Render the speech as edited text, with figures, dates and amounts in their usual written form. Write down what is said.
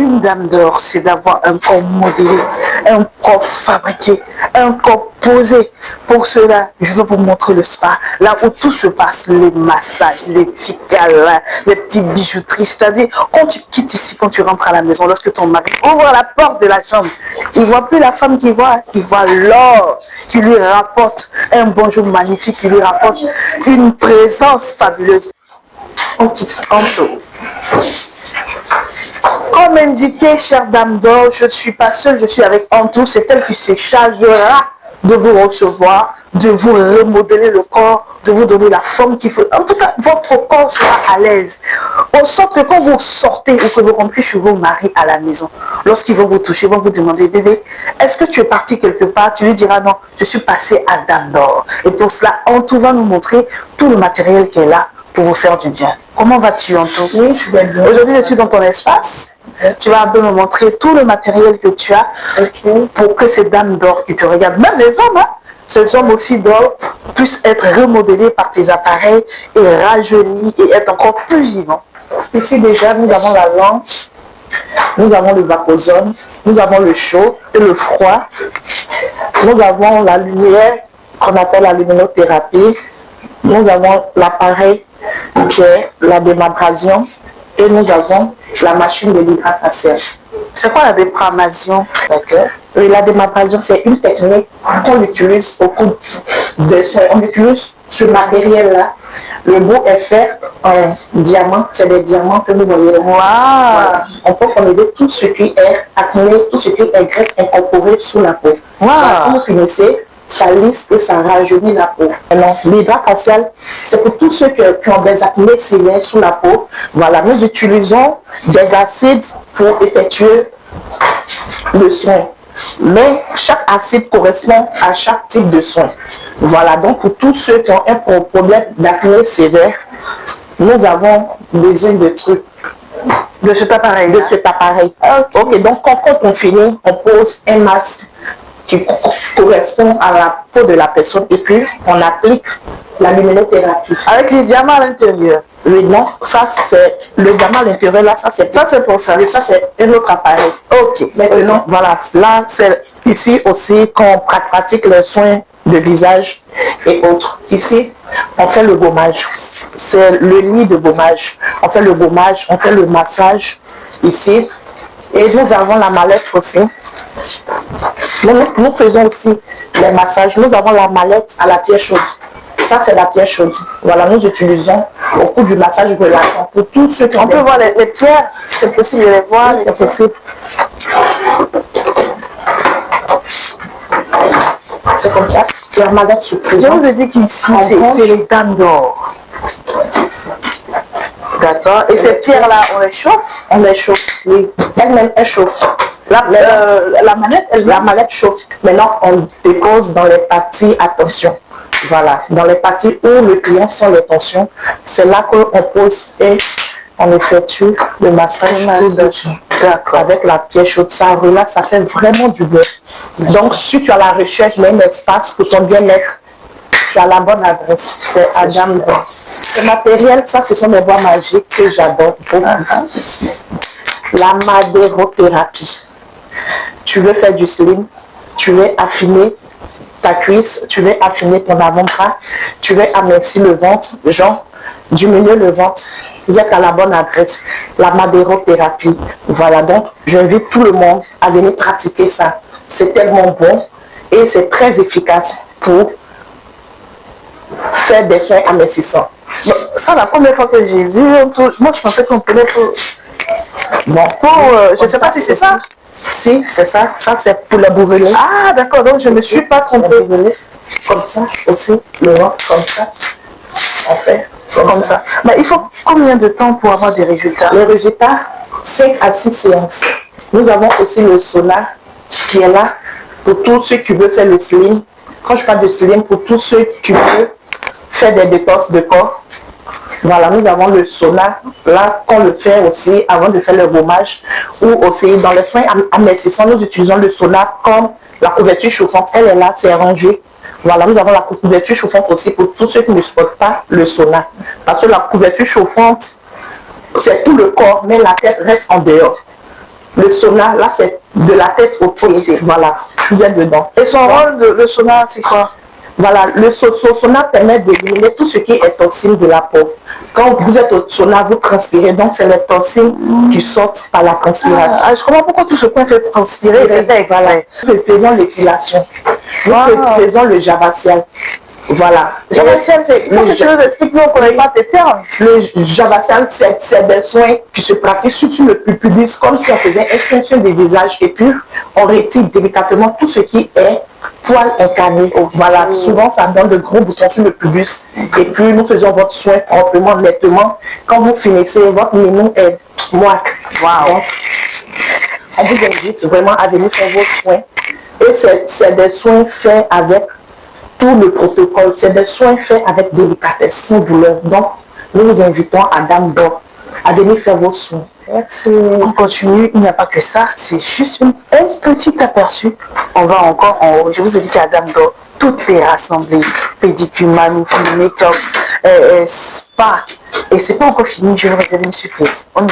Une dame d'or, c'est d'avoir un corps modélé, un corps fabriqué, un corps posé. Pour cela, je veux vous montrer le spa, là où tout se passe, les massages, les petits câlins, les petites bijouteries. C'est-à-dire, quand tu quittes ici, quand tu rentres à la maison, lorsque ton mari ouvre la porte de la chambre, il ne voit plus la femme qu'il voit, il voit l'or qui lui rapporte un bonjour magnifique, qui lui rapporte une présence fabuleuse. En tout. Comme indiqué, chère dame d'or, je ne suis pas seule, je suis avec Antou. C'est elle qui se chargera de vous recevoir, de vous remodeler le corps, de vous donner la forme qu'il faut. En tout cas, votre corps sera à l'aise. Au sorte que quand vous sortez ou que vous rentrez chez vos maris à la maison, lorsqu'ils vont vous toucher, ils vont vous demander, bébé, est-ce que tu es parti quelque part? Tu lui diras, non, je suis passé à dame d'or. Et pour cela, Antou va nous montrer tout le matériel qui est là pour vous faire du bien. Comment vas-tu, Antou? Oui, je vais bien. Aujourd'hui, je suis dans ton espace. Tu vas un peu me montrer tout le matériel que tu as pour que ces dames d'or qui te regardent, même les hommes, hein, ces hommes aussi d'or, puissent être remodelés par tes appareils et rajeunis et être encore plus vivants. Ici déjà, nous avons la lampe, nous avons le vaposone, nous avons le chaud et le froid, nous avons la lumière qu'on appelle la luminothérapie, nous avons l'appareil qui est la démabrasion et nous avons la machine de l'hydratation. C'est quoi la démabrasion? D'accord. Et la démabrasion, c'est une technique qu'on utilise au cours des soins. On utilise ce matériel-là. Le bout est fait en diamant. C'est des diamants que nous voyons. Wow. Voilà. On peut enlever tout ce qui est acné, tout ce qui est graisse incorporée sous la peau. Wow. Voilà. Quand vous finissez, ça lisse et ça rajeunit la peau. L'hydrat facial, c'est pour tous ceux qui ont des acnés sévères sous la peau. Voilà, nous utilisons des acides pour effectuer le soin. Mais chaque acide correspond à chaque type de soin. Voilà, donc pour tous ceux qui ont un problème d'acné sévère, nous avons besoin de trucs. De cet appareil. De cet appareil. Ok, donc quand on finit, on pose un masque qui correspond à la peau de la personne et puis on applique la luminothérapie. Avec les diamants à l'intérieur. Oui, non, ça c'est le diamant à l'intérieur, là, ça c'est pour ça. Et ça c'est un autre appareil. Ok. Maintenant, voilà, là c'est ici aussi qu'on pratique les soins de visage et autres. Ici, on fait le gommage. C'est le lit de gommage. On fait le gommage, on fait le massage ici. Et nous avons la mallette aussi. Nous faisons aussi les massages. Nous avons la mallette à la pierre chaude. Ça, c'est la pierre chaude. Voilà, nous utilisons au cours du massage relaxant. Pour tous ceux qui on peut voir les pierres, c'est possible de les voir. C'est possible. C'est comme ça. La mallette se présente. Je vous ai dit qu'ici, c'est les dames d'or. D'accord. Et ces pierres-là, on les chauffe? On les chauffe, oui. Elle-même, elle chauffe. La mallette, la mallette chauffe. Maintenant, on dépose dans les parties à tension. Voilà. Dans les parties où le client sent les tensions, c'est là qu'on pose et on effectue le massage dessus. D'accord. Avec la pierre chaude, ça relaxe, ça fait vraiment du bien. Donc, si tu as la recherche, mais un espace pour ton bien-être, tu as la bonne adresse. C'est Adam. Ce matériel, ça, ce sont des bois magiques que j'adore beaucoup. La madérothérapie. Tu veux faire du slim, tu veux affiner ta cuisse, tu veux affiner ton avant-bras, tu veux amincir le ventre, genre diminuer le ventre. Vous êtes à la bonne adresse. La madérothérapie. Voilà, donc j'invite tout le monde à venir pratiquer ça. C'est tellement bon et c'est très efficace pour faire des soins amincissants. Ça, la première fois que j'ai vu, moi je pensais qu'on pouvait pour... Bon, je ne sais pas si c'est ça. Si, c'est ça. Ça, c'est pour le bourrelet. Ah, d'accord. Donc, je ne me suis pas trompée. Comme ça aussi. Le ventre, comme ça. On fait comme ça. Mais il faut combien de temps pour avoir des résultats? Les résultats, 5 à 6 séances. Nous avons aussi le sauna qui est là pour tous ceux qui veulent faire le slim. Quand je parle de slim, pour tous ceux qui veulent faire des détox de corps. Voilà, nous avons le sauna, là, qu'on le fait aussi avant de faire le gommage, ou aussi dans les soins amincissants, nous utilisons le sauna comme la couverture chauffante. Elle est là, c'est rangé. Voilà, nous avons la couverture chauffante aussi pour tous ceux qui ne supportent pas le sauna. Parce que la couverture chauffante, c'est tout le corps, mais la tête reste en dehors. Le sauna, là, c'est de la tête aux pieds. Voilà, je vous ai dedans. Et son rôle, le sauna, c'est quoi? Voilà, le sauna permet d'éliminer tout ce qui est toxine de la peau. Quand vous êtes au sauna, vous transpirez, donc c'est les toxines qui sortent par la transpiration. Je comprends pourquoi tout ce point fait transpirer. Voilà. Nous faisons l'épilation. Nous faisons le javacial. Voilà. Javacial, c'est... Faut que tu nous expliques, nous on ne connaît pas tes termes. Le javacial, c'est des soins qui se pratiquent sur le pubis, comme si on faisait extension du visage et puis on retire délicatement tout ce qui est poils incarnés. Voilà, souvent ça donne de gros boutons sur le pubis et puis nous faisons votre soin proprement, nettement. Quand vous finissez, votre ménou est moite. Wow. Donc, on vous invite vraiment à venir faire vos soins. Et c'est des soins faits avec tout le protocole. C'est des soins faits avec délicatesse, sans douleur. Donc, nous vous invitons à Dame d'Or à venir faire vos soins. Merci. On continue, il n'y a pas que ça, c'est juste un petit aperçu. On va encore en haut. Je vous ai dit qu'à Dame d'Or, tout est rassemblé. Pédicure, manucure, make-up, spa. Et c'est pas encore fini, je vais vous réserver une surprise. On y va.